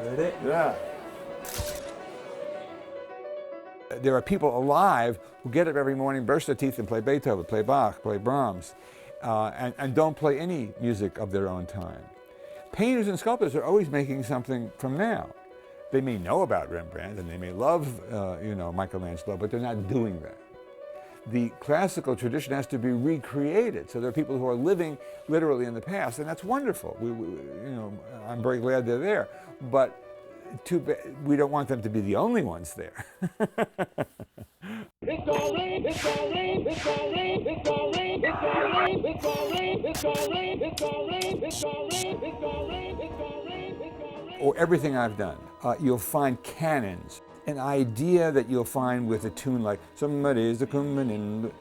Ready? Yeah. There are people alive who get up every morning, brush their teeth, and play Beethoven, play Bach, play Brahms, and don't play any music of their own time. Painters and sculptors are always making something from now. They may know about Rembrandt and they may love, Michelangelo, but they're not doing that. The classical tradition has to be recreated. So there are people who are living literally in the past, and that's wonderful. I'm very glad they're there, but we don't want them to be the only ones there. Or everything I've done. You'll find canons, an idea that you'll find with a tune like somebody's a coming in,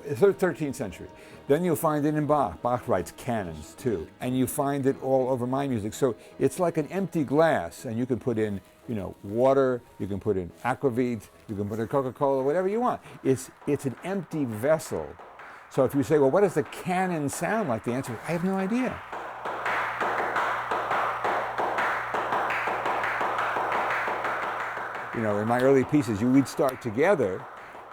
13th century. Then you'll find it in Bach. Bach writes canons too. And you find it all over my music. So it's like an empty glass, and you can put in, water, you can put in aquavit, you can put in Coca-Cola, whatever you want. It's an empty vessel. So if you say, well, what does the canon sound like? The answer is, I have no idea. In my early pieces, we'd start together,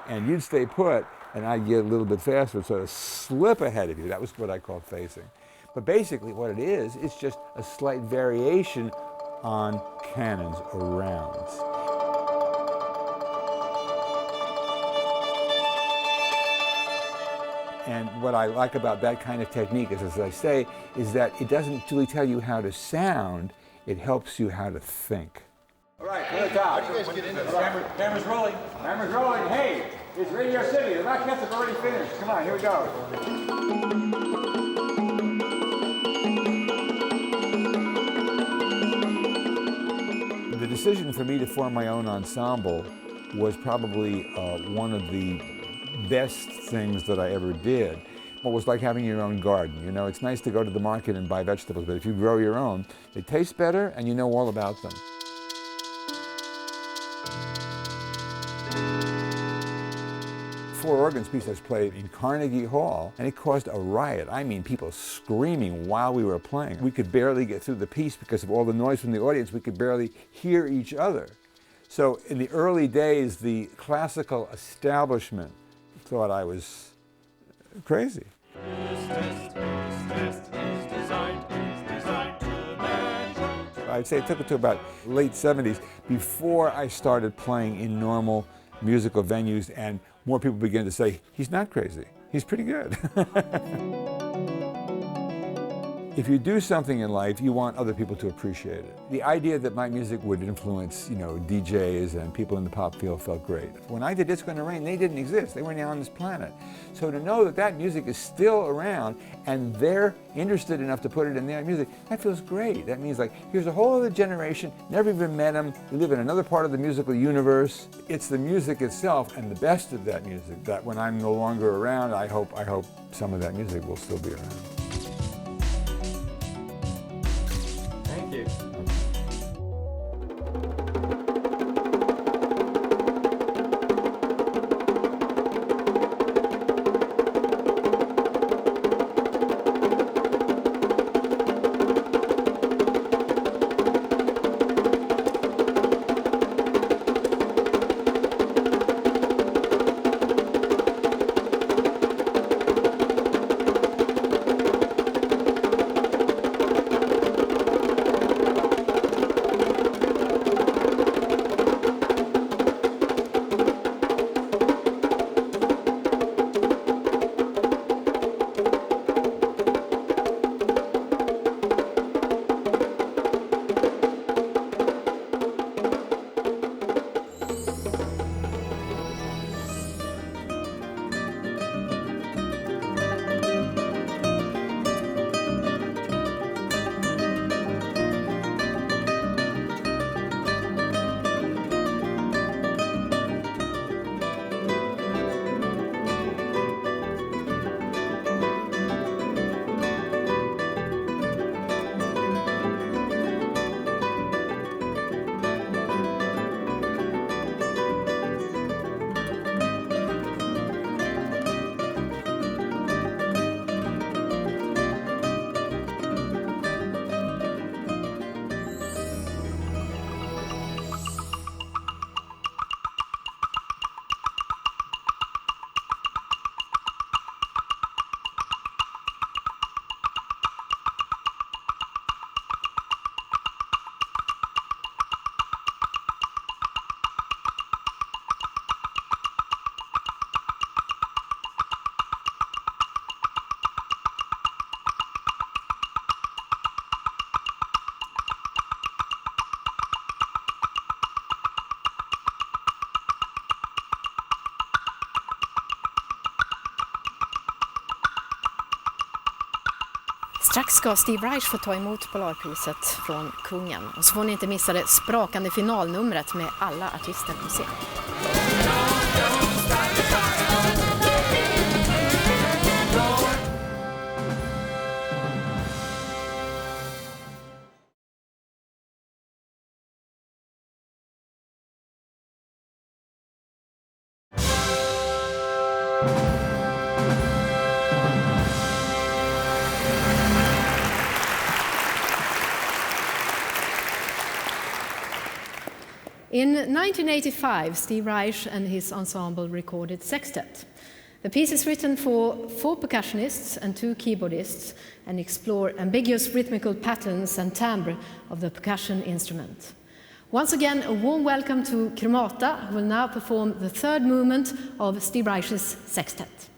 and you'd stay put, and I'd get a little bit faster, sort of slip ahead of you. That was what I called facing. But basically what it is, it's just a slight variation on canons or rounds. And what I like about that kind of technique is, as I say, is that it doesn't really tell you how to sound, it helps you how to think. All right, to the top. How do you guys get into this? Camera's rolling. Camera's rolling. Hey, it's Radio City. The Laureates have already finished. Come on, here we go. The decision for me to form my own ensemble was probably one of the best things that I ever did. It was like having your own garden. It's nice to go to the market and buy vegetables, but if you grow your own, they taste better and you know all about them. 4 organs piece I played in Carnegie Hall, and it caused a riot. I mean, people screaming while we were playing. We could barely get through the piece because of all the noise from the audience. We could barely hear each other. So in the early days, the classical establishment thought I was crazy. I'd say it took it to about late 70s before I started playing in normal musical venues and more people began to say, he's not crazy, he's pretty good. If you do something in life, you want other people to appreciate it. The idea that my music would influence, DJs and people in the pop field felt great. When I did It's Gonna Rain, they didn't exist. They weren't on this planet. So to know that that music is still around and they're interested enough to put it in their music, that feels great. That means like, here's a whole other generation, never even met them. We live in another part of the musical universe. It's the music itself and the best of that music that when I'm no longer around, I hope some of that music will still be around. Thank you. Strax ska Steve Reich få ta emot Polarpriset från kungen. Och så får ni inte missa det sprakande finalnumret med alla artister på scen. In 1985, Steve Reich and his ensemble recorded Sextet. The piece is written for 4 percussionists and 2 keyboardists and explore ambiguous rhythmical patterns and timbre of the percussion instrument. Once again, a warm welcome to Cremata, who will now perform the 3rd movement of Steve Reich's Sextet.